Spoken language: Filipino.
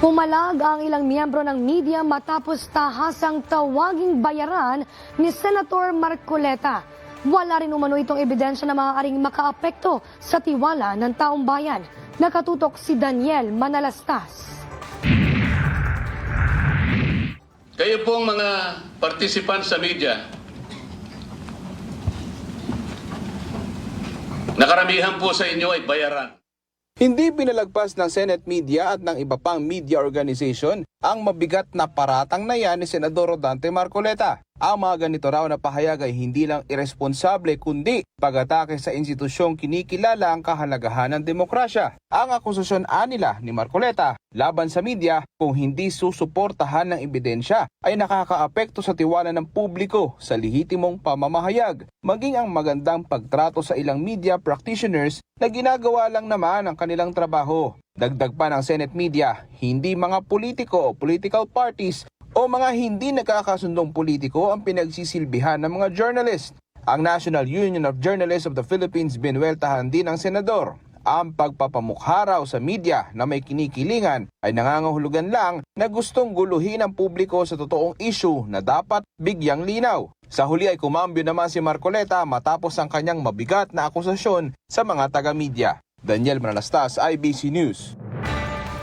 Pumalag ang ilang miyembro ng media matapos tahasang tawaging bayaran ni Senator Marcoleta. Wala rin umano itong ebidensya na maaaring makaapekto sa tiwala ng taong bayan. Nakatutok si Daniel Manalastas. Kayo pong mga participants sa media, nakaramihan po sa inyo ay bayaran. Hindi pinalagpas ng Senate Media at ng iba pang media organization ang mabigat na paratang na yan ni Senador Rodante Marcoleta. Ang mga ganito raw na pahayag ay hindi lang iresponsable kundi pag-atake sa institusyong kinikilala ang kahalagahan ng demokrasya. Ang akusasyon anila ni Marcoleta laban sa media kung hindi susuportahan ng ebidensya ay nakakaapekto sa tiwala ng publiko sa lehitimong pamamahayag, maging ang magandang pagtrato sa ilang media practitioners na ginagawa lang naman ang kanilang trabaho. Dagdag pa ng Senate Media, hindi mga politiko o political parties o mga hindi nagkakasundong politiko ang pinagsisilbihan ng mga journalist. Ang National Union of Journalists of the Philippines binuweltahan din ng senador. Ang pagpapamukha raw sa media na may kinikilingan ay nangangahulugan lang na gustong guluhin ang publiko sa totoong issue na dapat bigyang linaw. Sa huli ay kumambyo naman si Marcoleta matapos ang kanyang mabigat na akusasyon sa mga taga-media. Daniel Manalastas, IBC News.